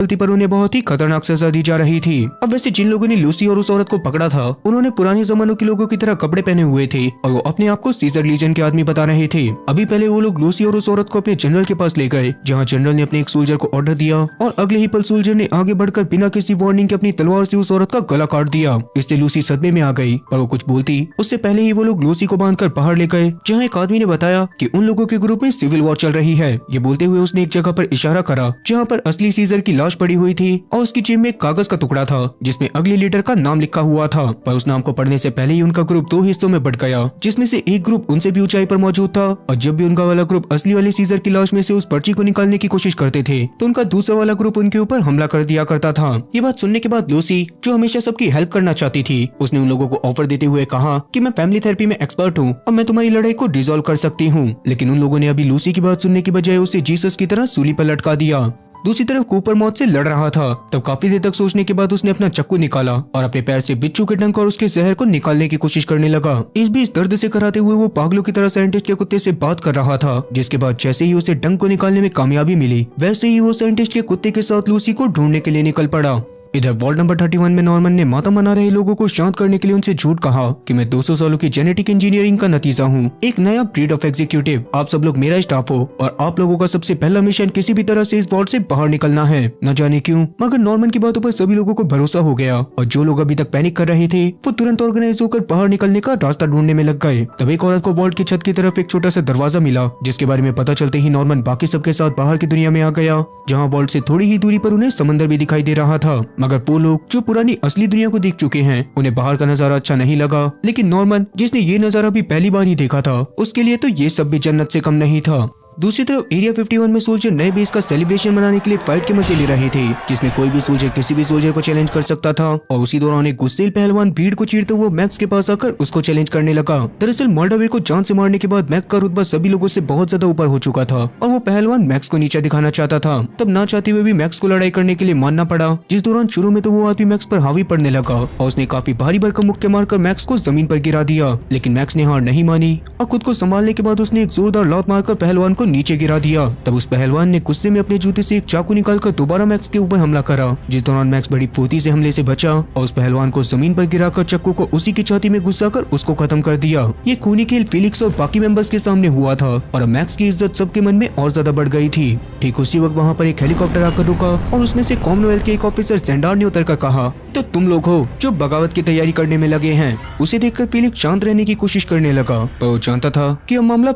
गलती पर उन्हें बहुत ही खतरनाक सजा दी जा रही थी। अब वैसे जिन लोगों ने लूसी और उस औरत को पकड़ा था उन्होंने पुराने जमानों के लोगों की तरह कपड़े पहने हुए थे और वो अपने आप को सीजर लीजन के आदमी बता रहे थे। अभी पहले वो लोग लूसी और उस औरत को अपने जनरल के पास ले गए, जहाँ जनरल ने अपने एक सोल्जर को ऑर्डर दिया और अगले ही पल सोल्जर ने आगे बढ़कर बिना किसी वार्निंग के अपनी तलवार से उस औरत का गला काट दिया। इससे लूसी सदमे में आ गई और वो कुछ बोलती उससे पहले ही वो लोग लूसी को बांधकर बाहर ले गए, जहाँ एक आदमी ने बताया कि उन लोगों के ग्रुप में सिविल वॉर चल रही है। ये बोलते हुए उसने एक जगह पर इशारा करा जहाँ पर असली सीजर की लाश पड़ी हुई थी और उसकी जेब में एक कागज का टुकड़ा था जिसमें अगले लीडर का नाम लिखा हुआ था। पर उस नाम को पढ़ने से पहले ही उनका ग्रुप दो हिस्सों में बट गया, जिसमें से एक ग्रुप उनसे भी ऊंचाई पर मौजूद था और जब भी उनका वाला ग्रुप असली वाले सीजर की लाश में से उस पर्ची को निकालने की कोशिश करते थे तो उनका दूसरा वाला ग्रुप उनके ऊपर हमला कर दिया करता था। ये बात सुनने के बाद लूसी, जो हमेशा सबकी हेल्प करना चाहती थी, उसने उन लोगों को ऑफर देते हुए कहा कि मैं फैमिली थेरेपी में एक्सपर्ट हूँ और मैं तुम्हारी लड़ाई को डिसॉल्व कर सकती हूँ। लेकिन उन लोगों ने अभी लूसी की बात सुनने की बजाय उसे जीसस की तरह सूली पर लटका दिया। दूसरी तरफ कूपर मौत से लड़ रहा था। तब काफी देर तक सोचने के बाद उसने अपना चाकू निकाला और अपने पैर से बिच्छू के डंक और उसके जहर को निकालने की कोशिश करने लगा। इस बीच दर्द से कराते हुए वो पागलों की तरह साइंटिस्ट के कुत्ते से बात कर रहा था, जिसके बाद जैसे ही उसे डंक को निकालने में कामयाबी मिली वैसे ही वो साइंटिस्ट के कुत्ते के साथ लूसी को ढूंढने के लिए निकल पड़ा। इधर वार्ड नंबर 31 में नॉर्मन ने माता मना रहे लोगों को शांत करने के लिए उनसे झूठ कहा कि मैं 200 सालों की जेनेटिक इंजीनियरिंग का नतीजा हूँ, एक नया ब्रीड ऑफ एग्जीक्यूटिव। आप सब लोग मेरा स्टाफ हो और आप लोगों का सबसे पहला मिशन किसी भी तरह से इस वार्ड से बाहर निकलना है। न जाने क्यों मगर नॉर्मन की बातों पर सभी लोगों को भरोसा हो गया और जो लोग अभी तक पैनिक कर रहे थे वो तुरंत ऑर्गेनाइज होकर बाहर निकलने का रास्ता ढूंढने में लग गए। तब एक औरत को वार्ड की छत की तरफ एक छोटा सा दरवाजा मिला, जिसके बारे में पता चलते ही नॉर्मन बाकी सबके साथ बाहर की दुनिया में आ गया, जहाँ वार्ड से थोड़ी ही दूरी पर उन्हें समंदर भी दिखाई दे रहा था। मगर वो लोग जो पुरानी असली दुनिया को देख चुके हैं उन्हें बाहर का नजारा अच्छा नहीं लगा, लेकिन नॉर्मन जिसने ये नजारा भी पहली बार ही देखा था उसके लिए तो ये सब भी जन्नत से कम नहीं था। दूसरी तरफ एरिया 51 में सोल्जर नए बेस का सेलिब्रेशन मनाने के लिए फाइट के मजे ले रहे थे, जिसमें कोई भी सोल्जर किसी भी सोल्जर को चैलेंज कर सकता था और उसी दौरान एक गुस्सेल पहलवान भीड़ को चीरते हुए मैक्स के पास आकर उसको चैलेंज करने लगा। दरअसल मोल्डावेर को जान से मारने के बाद मैक्स का रुतबा सभी लोगों से बहुत ज्यादा ऊपर हो चुका था और वो पहलवान मैक्स को नीचे दिखाना चाहता था। तब ना चाहते हुए भी मैक्स को लड़ाई करने के लिए मानना पड़ा, जिस दौरान शुरू में तो वो आदमी मैक्स पर हावी पड़ने लगा और उसने काफी भारी भरकम मुक्के मारकर मैक्स को जमीन पर गिरा दिया। लेकिन मैक्स ने हार नहीं मानी और खुद को संभालने के बाद उसने एक जोरदार लात मारकर पहलवान को नीचे गिरा दिया। तब उस पहलवान ने गुस्से में अपने जूते से एक चाकू निकालकर दोबारा मैक्स के ऊपर हमला करा, जिस दौरान मैक्स बड़ी फुर्ती से हमले से बचा और उस पहलवान को जमीन पर गिराकर चाकू को उसी की छाती में घुसाकर उसको खत्म कर दिया। ये खूनी खेल फेलिक्स और बाकी मेंबर्स के सामने हुआ था और मैक्स की इज्जत सबके मन में और ज्यादा बढ़ गई थी। ठीक उसी वक्त वहाँ पर एक हेलीकॉप्टर आकर रुका और उसमें से कॉमनवेल्थ के एक ऑफिसर सेंडार ने उतरकर कहा, तो तुम लोग हो जो बगावत की तैयारी करने में लगे हैं। उसे देखकर फेलिक्स शांत रहने की कोशिश करने लगा, पर वो जानता था कि अब मामला